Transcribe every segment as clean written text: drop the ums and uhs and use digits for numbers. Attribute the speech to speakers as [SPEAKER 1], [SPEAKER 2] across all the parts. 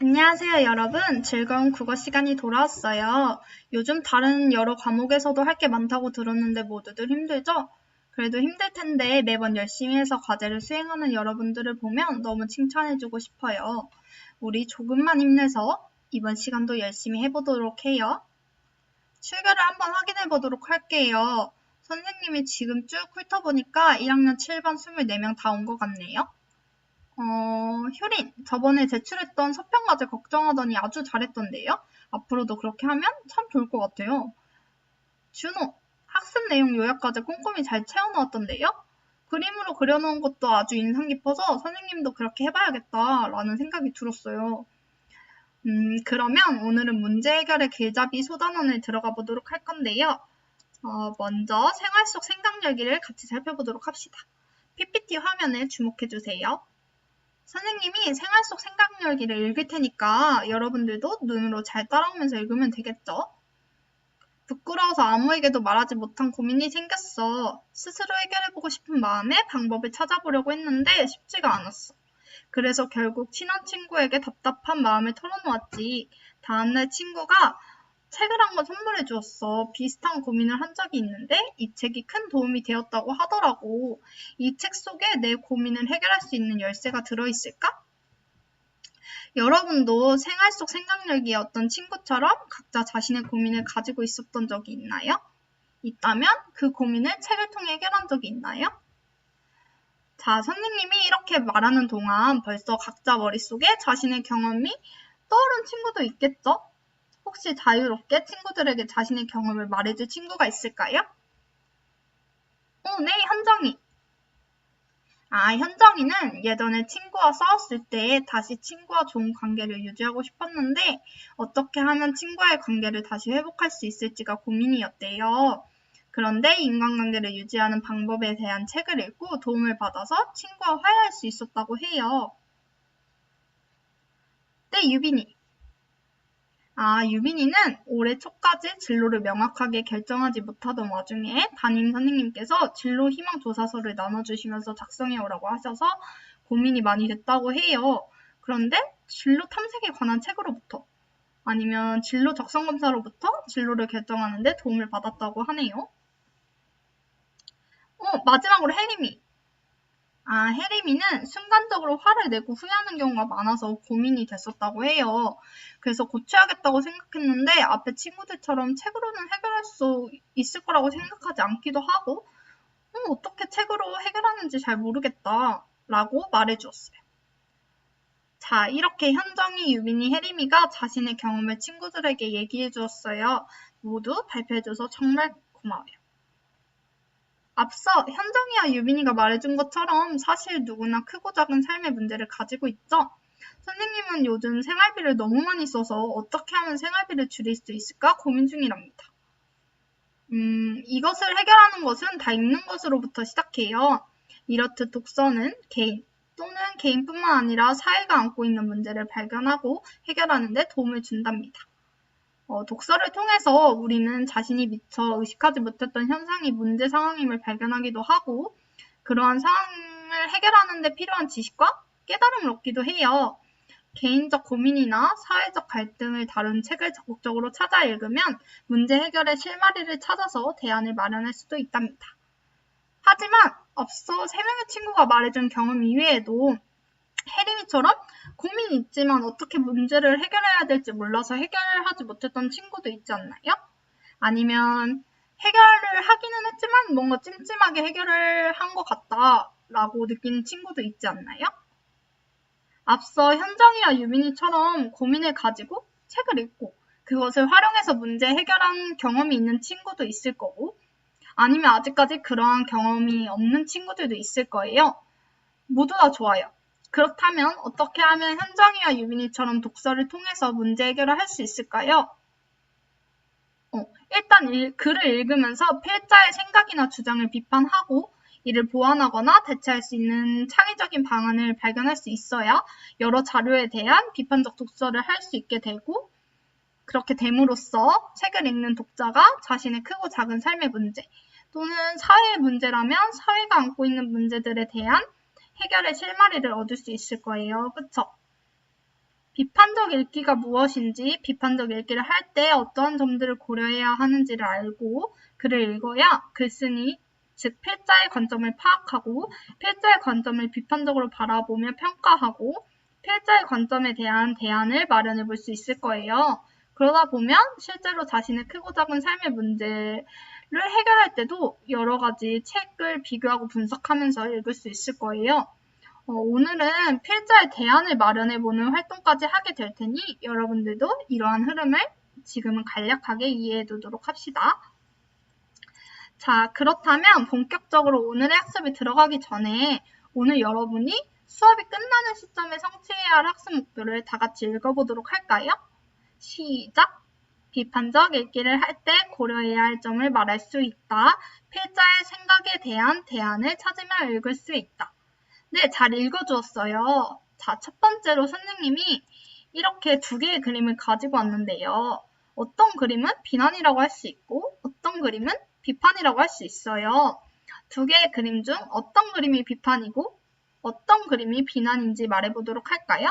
[SPEAKER 1] 안녕하세요, 여러분. 즐거운 국어 시간이 돌아왔어요. 요즘 다른 여러 과목에서도 할 게 많다고 들었는데 모두들 힘들죠? 그래도 힘들 텐데 매번 열심히 해서 과제를 수행하는 여러분들을 보면 너무 칭찬해주고 싶어요. 우리 조금만 힘내서 이번 시간도 열심히 해보도록 해요. 출결을 한번 확인해 보도록 할게요. 선생님이 지금 쭉 훑어보니까 1학년 7반 24명 다 온 것 같네요. 효린, 저번에 제출했던 서평과제 걱정하더니 아주 잘했던데요? 앞으로도 그렇게 하면 참 좋을 것 같아요. 준호, 학습 내용 요약과제 꼼꼼히 잘 채워넣었던데요? 그림으로 그려놓은 것도 아주 인상 깊어서 선생님도 그렇게 해봐야겠다라는 생각이 들었어요. 그러면 오늘은 문제 해결의 길잡이 소단원에 들어가 보도록 할 건데요. 먼저 생활 속 생각열기를 같이 살펴보도록 합시다. PPT 화면에 주목해주세요. 선생님이 생활 속 생각열기를 읽을 테니까 여러분들도 눈으로 잘 따라오면서 읽으면 되겠죠? 부끄러워서 아무에게도 말하지 못한 고민이 생겼어. 스스로 해결해보고 싶은 마음에 방법을 찾아보려고 했는데 쉽지가 않았어. 그래서 결국 친한 친구에게 답답한 마음을 털어놓았지. 다음날 친구가 책을 한 권 선물해 주었어. 비슷한 고민을 한 적이 있는데 이 책이 큰 도움이 되었다고 하더라고. 이 책 속에 내 고민을 해결할 수 있는 열쇠가 들어있을까? 여러분도 생활 속 생각열기의 어떤 친구처럼 각자 자신의 고민을 가지고 있었던 적이 있나요? 있다면 그 고민을 책을 통해 해결한 적이 있나요? 자, 선생님이 이렇게 말하는 동안 벌써 각자 머릿속에 자신의 경험이 떠오른 친구도 있겠죠? 혹시 자유롭게 친구들에게 자신의 경험을 말해줄 친구가 있을까요? 네, 현정이. 현정이는 예전에 친구와 싸웠을 때 다시 친구와 좋은 관계를 유지하고 싶었는데 어떻게 하면 친구와의 관계를 다시 회복할 수 있을지가 고민이었대요. 그런데 인간관계를 유지하는 방법에 대한 책을 읽고 도움을 받아서 친구와 화해할 수 있었다고 해요. 네, 유빈이. 유빈이는 올해 초까지 진로를 명확하게 결정하지 못하던 와중에 담임 선생님께서 진로 희망 조사서를 나눠주시면서 작성해 오라고 하셔서 고민이 많이 됐다고 해요. 그런데 진로 탐색에 관한 책으로부터 아니면 진로 적성 검사로부터 진로를 결정하는 데 도움을 받았다고 하네요. 마지막으로 혜림이. 혜림이는 순간적으로 화를 내고 후회하는 경우가 많아서 고민이 됐었다고 해요. 그래서 고쳐야겠다고 생각했는데 앞에 친구들처럼 책으로는 해결할 수 있을 거라고 생각하지 않기도 하고 어떻게 책으로 해결하는지 잘 모르겠다 라고 말해주었어요. 자, 이렇게 현정이, 유빈이, 혜림이가 자신의 경험을 친구들에게 얘기해 주었어요. 모두 발표해줘서 정말 고마워요. 앞서 현정이와 유빈이가 말해준 것처럼 사실 누구나 크고 작은 삶의 문제를 가지고 있죠. 선생님은 요즘 생활비를 너무 많이 써서 어떻게 하면 생활비를 줄일 수 있을까 고민 중이랍니다. 이것을 해결하는 것은 다 읽는 것으로부터 시작해요. 이렇듯 독서는 개인 또는 개인뿐만 아니라 사회가 안고 있는 문제를 발견하고 해결하는 데 도움을 준답니다. 독서를 통해서 우리는 자신이 미처 의식하지 못했던 현상이 문제 상황임을 발견하기도 하고 그러한 상황을 해결하는 데 필요한 지식과 깨달음을 얻기도 해요. 개인적 고민이나 사회적 갈등을 다룬 책을 적극적으로 찾아 읽으면 문제 해결의 실마리를 찾아서 대안을 마련할 수도 있답니다. 하지만 앞서 3명의 친구가 말해준 경험 이외에도 혜림이처럼 고민이 있지만 어떻게 문제를 해결해야 될지 몰라서 해결하지 못했던 친구도 있지 않나요? 아니면 해결을 하기는 했지만 뭔가 찜찜하게 해결을 한 것 같다라고 느끼는 친구도 있지 않나요? 앞서 현정이와 유빈이처럼 고민을 가지고 책을 읽고 그것을 활용해서 문제 해결한 경험이 있는 친구도 있을 거고 아니면 아직까지 그러한 경험이 없는 친구들도 있을 거예요. 모두 다 좋아요. 그렇다면 어떻게 하면 현정이와 유빈이처럼 독서를 통해서 문제 해결을 할 수 있을까요? 일단 글을 읽으면서 필자의 생각이나 주장을 비판하고 이를 보완하거나 대체할 수 있는 창의적인 방안을 발견할 수 있어야 여러 자료에 대한 비판적 독서를 할 수 있게 되고 그렇게 됨으로써 책을 읽는 독자가 자신의 크고 작은 삶의 문제 또는 사회의 문제라면 사회가 안고 있는 문제들에 대한 해결의 실마리를 얻을 수 있을 거예요. 그쵸? 비판적 읽기가 무엇인지, 비판적 읽기를 할 때 어떠한 점들을 고려해야 하는지를 알고 글을 읽어야 글쓴이, 즉 필자의 관점을 파악하고 필자의 관점을 비판적으로 바라보며 평가하고 필자의 관점에 대한 대안을 마련해 볼 수 있을 거예요. 그러다 보면 실제로 자신의 크고 작은 삶의 문제를 해결할 때도 여러 가지 책을 비교하고 분석하면서 읽을 수 있을 거예요. 오늘은 필자의 대안을 마련해보는 활동까지 하게 될 테니 여러분들도 이러한 흐름을 지금은 간략하게 이해해 두도록 합시다. 자, 그렇다면 본격적으로 오늘의 학습에 들어가기 전에 오늘 여러분이 수업이 끝나는 시점에 성취해야 할 학습 목표를 다 같이 읽어보도록 할까요? 시작! 비판적 읽기를 할 때 고려해야 할 점을 말할 수 있다. 필자의 생각에 대한 대안을 찾으며 읽을 수 있다. 네, 잘 읽어주었어요. 자, 첫 번째로 선생님이 이렇게 두 개의 그림을 가지고 왔는데요. 어떤 그림은 비난이라고 할 수 있고 어떤 그림은 비판이라고 할 수 있어요. 두 개의 그림 중 어떤 그림이 비판이고 어떤 그림이 비난인지 말해보도록 할까요?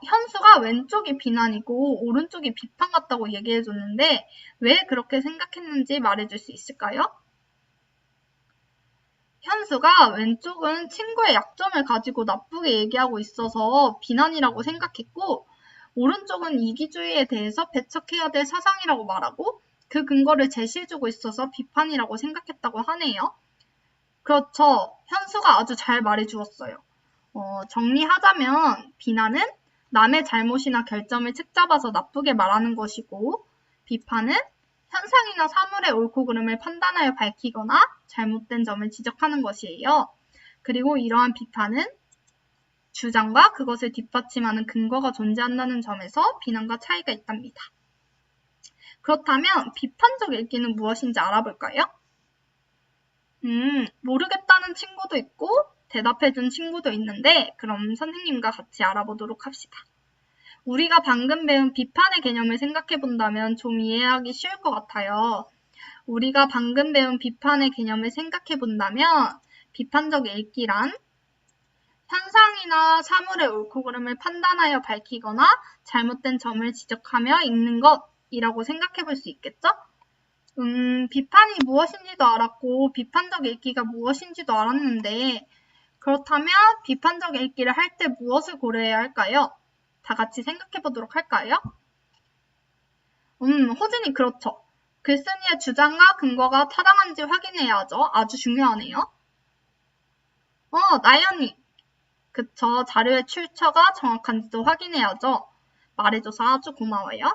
[SPEAKER 1] 현수가 왼쪽이 비난이고 오른쪽이 비판 같다고 얘기해줬는데 왜 그렇게 생각했는지 말해줄 수 있을까요? 현수가 왼쪽은 친구의 약점을 가지고 나쁘게 얘기하고 있어서 비난이라고 생각했고 오른쪽은 이기주의에 대해서 배척해야 될 사상이라고 말하고 그 근거를 제시해주고 있어서 비판이라고 생각했다고 하네요. 그렇죠. 현수가 아주 잘 말해주었어요. 정리하자면 비난은 남의 잘못이나 결점을 책잡아서 나쁘게 말하는 것이고 비판은 현상이나 사물의 옳고 그름을 판단하여 밝히거나 잘못된 점을 지적하는 것이에요. 그리고 이러한 비판은 주장과 그것을 뒷받침하는 근거가 존재한다는 점에서 비난과 차이가 있답니다. 그렇다면 비판적 읽기는 무엇인지 알아볼까요? 모르겠다는 친구도 있고 대답해준 친구도 있는데 그럼 선생님과 같이 알아보도록 합시다. 우리가 방금 배운 비판의 개념을 생각해 본다면 좀 이해하기 쉬울 것 같아요. 우리가 방금 배운 비판의 개념을 생각해 본다면 비판적 읽기란 현상이나 사물의 옳고 그름을 판단하여 밝히거나 잘못된 점을 지적하며 읽는 것이라고 생각해 볼 수 있겠죠? 비판이 무엇인지도 알았고 비판적 읽기가 무엇인지도 알았는데 그렇다면 비판적 읽기를 할 때 무엇을 고려해야 할까요? 다 같이 생각해 보도록 할까요? 호진이 그렇죠. 글쓴이의 주장과 근거가 타당한지 확인해야 하죠. 아주 중요하네요. 나연이. 그쵸. 자료의 출처가 정확한지도 확인해야죠. 말해줘서 아주 고마워요.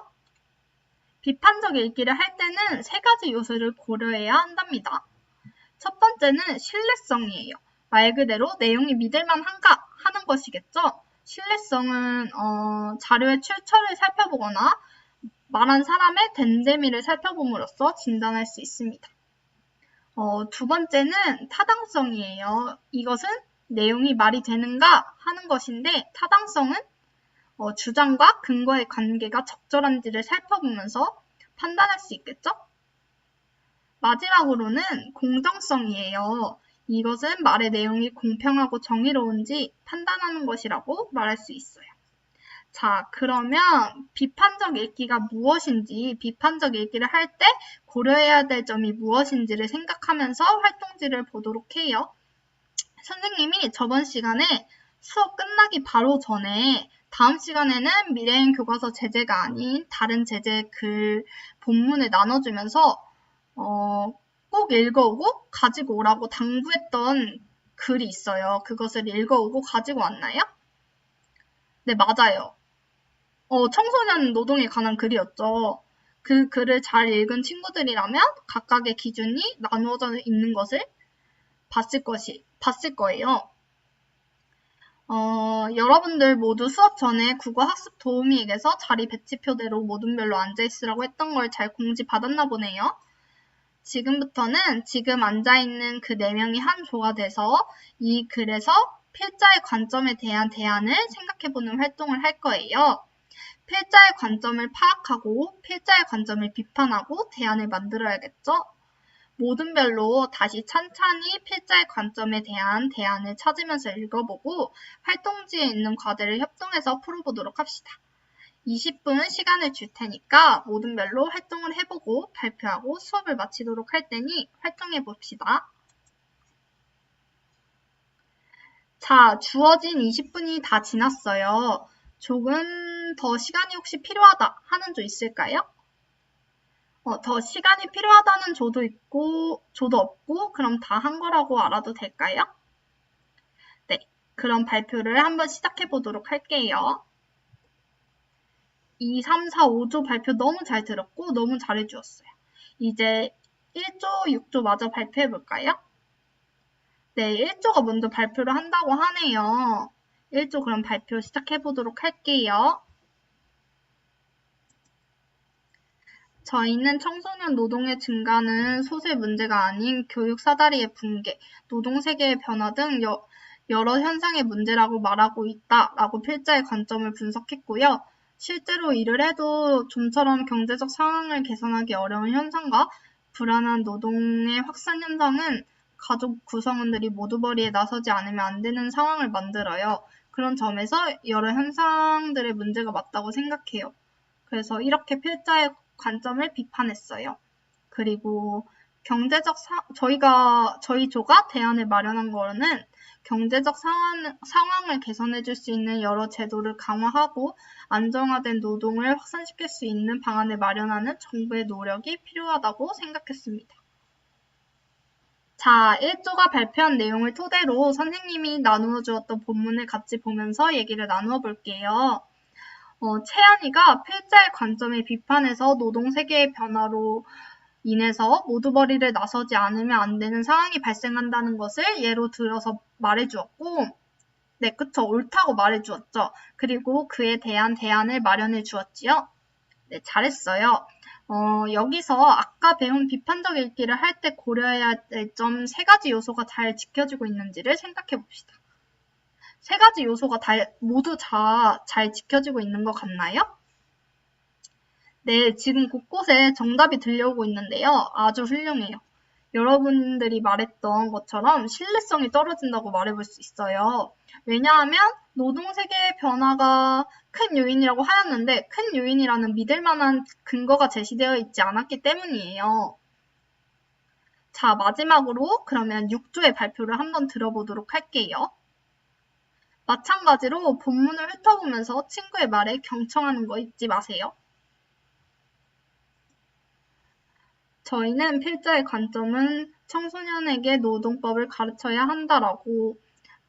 [SPEAKER 1] 비판적 읽기를 할 때는 세 가지 요소를 고려해야 한답니다. 첫 번째는 신뢰성이에요. 말 그대로 내용이 믿을만한가 하는 것이겠죠. 신뢰성은 자료의 출처를 살펴보거나 말한 사람의 됨됨이를 살펴봄으로써 진단할 수 있습니다. 두 번째는 타당성이에요. 이것은 내용이 말이 되는가 하는 것인데 타당성은 주장과 근거의 관계가 적절한지를 살펴보면서 판단할 수 있겠죠? 마지막으로는 공정성이에요. 이것은 말의 내용이 공평하고 정의로운지 판단하는 것이라고 말할 수 있어요. 자, 그러면 비판적 읽기가 무엇인지, 비판적 읽기를 할 때 고려해야 될 점이 무엇인지를 생각하면서 활동지를 보도록 해요. 선생님이 저번 시간에 수업 끝나기 바로 전에 다음 시간에는 미래인 교과서 제재가 아닌 다른 제재 글 본문을 나눠주면서 꼭 읽어오고 가지고 오라고 당부했던 글이 있어요. 그것을 읽어오고 가지고 왔나요? 네, 맞아요. 청소년 노동에 관한 글이었죠. 그 글을 잘 읽은 친구들이라면 각각의 기준이 나누어져 있는 것을 봤을 거예요. 여러분들 모두 수업 전에 국어학습 도우미에게서 자리 배치표대로 모든 별로 앉아있으라고 했던 걸 잘 공지 받았나 보네요. 지금부터는 지금 앉아있는 그 4명이 한 조가 돼서 이 글에서 필자의 관점에 대한 대안을 생각해보는 활동을 할 거예요. 필자의 관점을 파악하고 필자의 관점을 비판하고 대안을 만들어야겠죠? 모든 별로 다시 찬찬히 필자의 관점에 대한 대안을 찾으면서 읽어보고 활동지에 있는 과제를 협동해서 풀어보도록 합시다. 20분 시간을 줄 테니까 모든 별로 활동을 해보고 발표하고 수업을 마치도록 할 테니 활동해 봅시다. 자, 주어진 20분이 다 지났어요. 조금 더 시간이 혹시 필요하다 하는 조 있을까요? 더 시간이 필요하다는 조도 있고, 조도 없고, 그럼 다 한 거라고 알아도 될까요? 네, 그럼 발표를 한번 시작해 보도록 할게요. 2, 3, 4, 5조 발표 너무 잘 들었고, 너무 잘해 주었어요. 이제 1조, 6조 마저 발표해 볼까요? 네, 1조가 먼저 발표를 한다고 하네요. 1조 그럼 발표 시작해 보도록 할게요. 저희는 청소년 노동의 증가는 소수의 문제가 아닌 교육 사다리의 붕괴, 노동 세계의 변화 등 여러 현상의 문제라고 말하고 있다라고 필자의 관점을 분석했고요. 실제로 일을 해도 좀처럼 경제적 상황을 개선하기 어려운 현상과 불안한 노동의 확산 현상은 가족 구성원들이 모두벌이에 나서지 않으면 안 되는 상황을 만들어요. 그런 점에서 여러 현상들의 문제가 맞다고 생각해요. 그래서 이렇게 필자의 관점을 비판했어요. 그리고 저희 조가 대안을 마련한 거는 경제적 상황을 개선해 줄 수 있는 여러 제도를 강화하고 안정화된 노동을 확산시킬 수 있는 방안을 마련하는 정부의 노력이 필요하다고 생각했습니다. 자, 1조가 발표한 내용을 토대로 선생님이 나누어 주었던 본문을 같이 보면서 얘기를 나누어 볼게요. 채연이가 필자의 관점을 비판해서 노동세계의 변화로 인해서 모두벌이를 나서지 않으면 안 되는 상황이 발생한다는 것을 예로 들어서 말해주었고, 네, 그쵸. 옳다고 말해주었죠. 그리고 그에 대한 대안을 마련해 주었지요. 네, 잘했어요. 여기서 아까 배운 비판적 읽기를 할 때 고려해야 될 점 3가지 요소가 잘 지켜지고 있는지를 생각해 봅시다. 3가지 요소가 모두 잘 지켜지고 있는 것 같나요? 네, 지금 곳곳에 정답이 들려오고 있는데요. 아주 훌륭해요. 여러분들이 말했던 것처럼 신뢰성이 떨어진다고 말해볼 수 있어요. 왜냐하면 노동세계의 변화가 큰 요인이라고 하였는데 큰 요인이라는 믿을 만한 근거가 제시되어 있지 않았기 때문이에요. 자, 마지막으로 그러면 6조의 발표를 한번 들어보도록 할게요. 마찬가지로 본문을 훑어보면서 친구의 말에 경청하는 거 잊지 마세요. 저희는 필자의 관점은 청소년에게 노동법을 가르쳐야 한다라고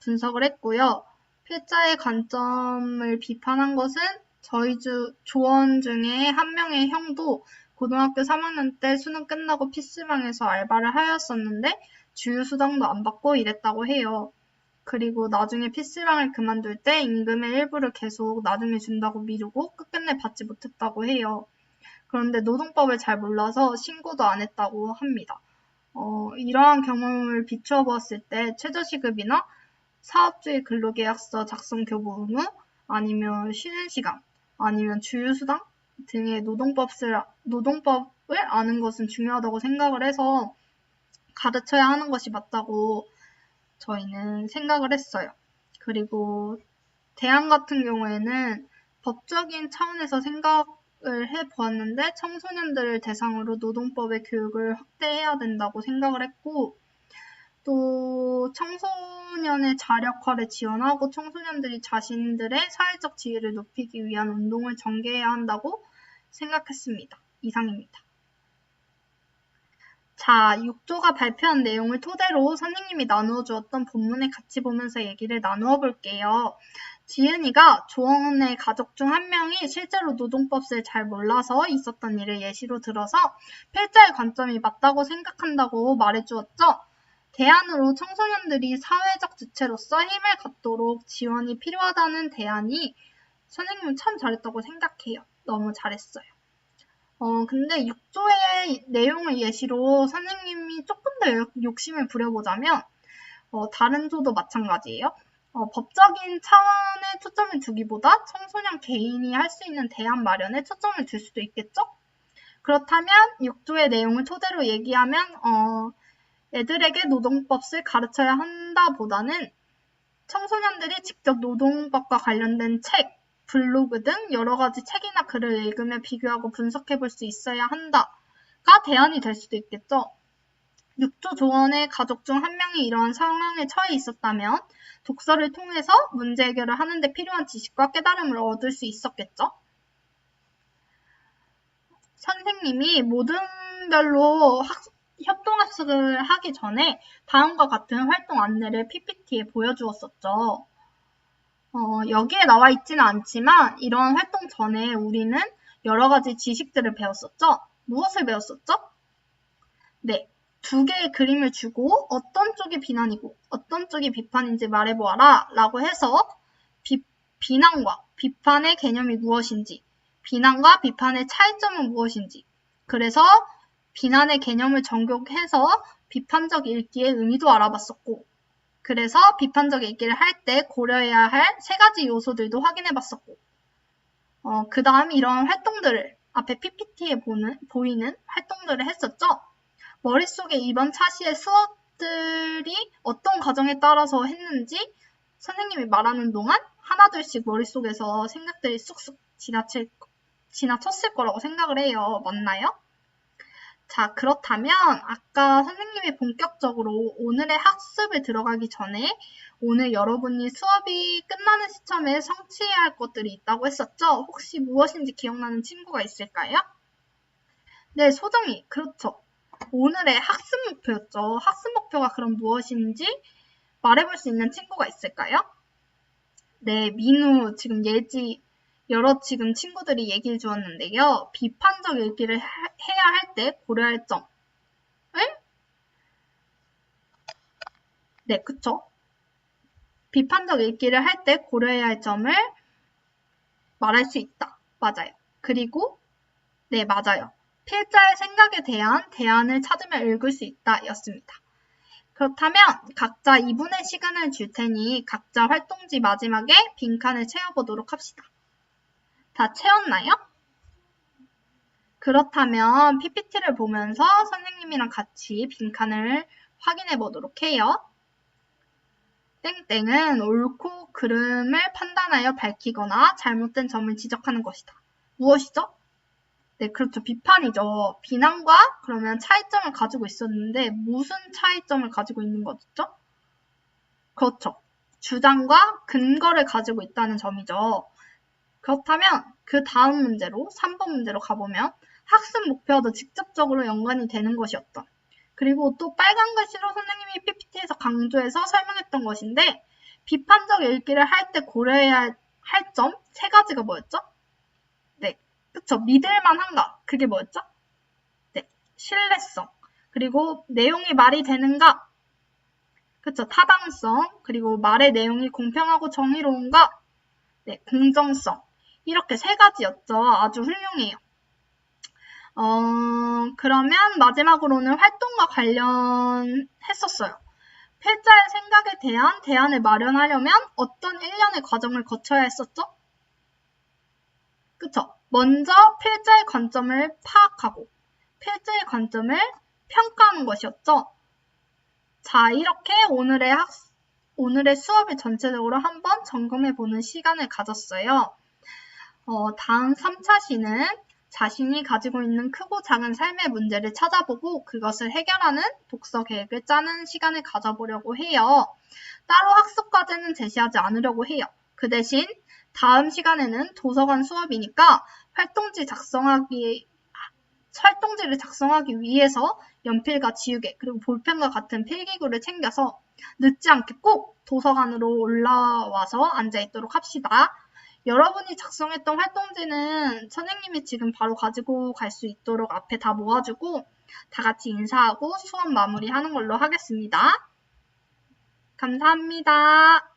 [SPEAKER 1] 분석을 했고요. 필자의 관점을 비판한 것은 저희 조원 중에 한 명의 형도 고등학교 3학년 때 수능 끝나고 PC방에서 알바를 하였었는데 주휴수당도 안 받고 일했다고 해요. 그리고 나중에 PC방을 그만둘 때 임금의 일부를 계속 나중에 준다고 미루고 끝끝내 받지 못했다고 해요. 그런데 노동법을 잘 몰라서 신고도 안 했다고 합니다. 이러한 경험을 비추어 보았을 때 최저시급이나 사업주의 근로계약서 작성 교부 의무, 아니면 쉬는 시간, 아니면 주휴수당 등의 노동법을 아는 것은 중요하다고 생각을 해서 가르쳐야 하는 것이 맞다고 저희는 생각을 했어요. 그리고 대안 같은 경우에는 법적인 차원에서 생각을 해보았는데 청소년들을 대상으로 노동법의 교육을 확대해야 된다고 생각을 했고 또 청소년의 자력화를 지원하고 청소년들이 자신들의 사회적 지위를 높이기 위한 운동을 전개해야 한다고 생각했습니다. 이상입니다. 자, 6조가 발표한 내용을 토대로 선생님이 나누어 주었던 본문을 같이 보면서 얘기를 나누어 볼게요. 지은이가 조원의 가족 중 한 명이 실제로 노동법을 잘 몰라서 있었던 일을 예시로 들어서 필자의 관점이 맞다고 생각한다고 말해주었죠. 대안으로 청소년들이 사회적 주체로서 힘을 갖도록 지원이 필요하다는 대안이 선생님은 참 잘했다고 생각해요. 너무 잘했어요. 근데 6조의 내용을 예시로 선생님이 조금 더 욕심을 부려보자면 다른 조도 마찬가지예요. 법적인 차원에 초점을 두기보다 청소년 개인이 할 수 있는 대안 마련에 초점을 둘 수도 있겠죠? 그렇다면 6조의 내용을 토대로 얘기하면 애들에게 노동법을 가르쳐야 한다보다는 청소년들이 직접 노동법과 관련된 책, 블로그 등 여러 가지 책이나 글을 읽으며 비교하고 분석해 볼 수 있어야 한다가 대안이 될 수도 있겠죠. 6조 조원의 가족 중 한 명이 이러한 상황에 처해 있었다면 독서를 통해서 문제 해결을 하는 데 필요한 지식과 깨달음을 얻을 수 있었겠죠. 선생님이 모든 별로 협동학습을 하기 전에 다음과 같은 활동 안내를 PPT에 보여주었었죠. 여기에 나와 있지는 않지만 이런 활동 전에 우리는 여러 가지 지식들을 배웠었죠. 무엇을 배웠었죠? 네, 2개의 그림을 주고 어떤 쪽이 비난이고 어떤 쪽이 비판인지 말해보아라 라고 해서 비난과 비판의 개념이 무엇인지, 비난과 비판의 차이점은 무엇인지, 그래서 비난의 개념을 정복해서 비판적 읽기의 의미도 알아봤었고, 그래서 비판적 읽기를 할 때 고려해야 할 3가지 요소들도 확인해봤었고, 그 다음 이런 활동들을 앞에 PPT에 보이는 활동들을 했었죠. 머릿속에 이번 차시의 수업들이 어떤 과정에 따라서 했는지 선생님이 말하는 동안 하나둘씩 머릿속에서 생각들이 쑥쑥 지나쳤을 거라고 생각을 해요. 맞나요? 자, 그렇다면 아까 선생님이 본격적으로 오늘의 학습에 들어가기 전에 오늘 여러분이 수업이 끝나는 시점에 성취해야 할 것들이 있다고 했었죠? 혹시 무엇인지 기억나는 친구가 있을까요? 네, 소정이. 그렇죠. 오늘의 학습 목표였죠. 학습 목표가 그럼 무엇인지 말해볼 수 있는 친구가 있을까요? 네, 민우, 지금 예지, 여러 지금 친구들이 얘기해 주었는데요. 비판적 읽기를 해야 할 때 고려할 점을? 네, 그쵸. 비판적 읽기를 할 때 고려해야 할 점을 말할 수 있다. 맞아요. 그리고, 네, 맞아요. 필자의 생각에 대한 대안을 찾으며 읽을 수 있다. 였습니다. 그렇다면 각자 2분의 시간을 줄 테니 각자 활동지 마지막에 빈칸을 채워보도록 합시다. 다 채웠나요? 그렇다면 PPT를 보면서 선생님이랑 같이 빈칸을 확인해 보도록 해요. 땡땡은 옳고 그름을 판단하여 밝히거나 잘못된 점을 지적하는 것이다. 무엇이죠? 네, 그렇죠. 비판이죠. 비난과 그러면 차이점을 가지고 있었는데 무슨 차이점을 가지고 있는 거죠? 그렇죠. 주장과 근거를 가지고 있다는 점이죠. 그렇다면 그 다음 문제로 3번 문제로 가보면 학습 목표와도 직접적으로 연관이 되는 것이 어떤. 그리고 또 빨간 글씨로 선생님이 PPT에서 강조해서 설명했던 것인데 비판적 읽기를 할 때 고려해야 할 점 3가지가 뭐였죠? 네, 그쵸. 믿을만한가. 그게 뭐였죠? 네, 신뢰성. 그리고 내용이 말이 되는가. 그쵸. 타당성. 그리고 말의 내용이 공평하고 정의로운가. 네, 공정성. 이렇게 3가지였죠. 아주 훌륭해요. 그러면 마지막으로는 활동과 관련했었어요. 필자의 생각에 대한 대안을 마련하려면 어떤 일련의 과정을 거쳐야 했었죠? 그쵸? 먼저 필자의 관점을 파악하고 필자의 관점을 평가하는 것이었죠. 자, 이렇게 오늘의 수업을 전체적으로 한번 점검해보는 시간을 가졌어요. 다음 3차 시는 자신이 가지고 있는 크고 작은 삶의 문제를 찾아보고 그것을 해결하는 독서 계획을 짜는 시간을 가져보려고 해요. 따로 학습 과제는 제시하지 않으려고 해요. 그 대신 다음 시간에는 도서관 수업이니까 활동지를 작성하기 위해서 연필과 지우개 그리고 볼펜과 같은 필기구를 챙겨서 늦지 않게 꼭 도서관으로 올라와서 앉아있도록 합시다. 여러분이 작성했던 활동지는 선생님이 지금 바로 가지고 갈 수 있도록 앞에 다 모아주고 다 같이 인사하고 수업 마무리하는 걸로 하겠습니다. 감사합니다.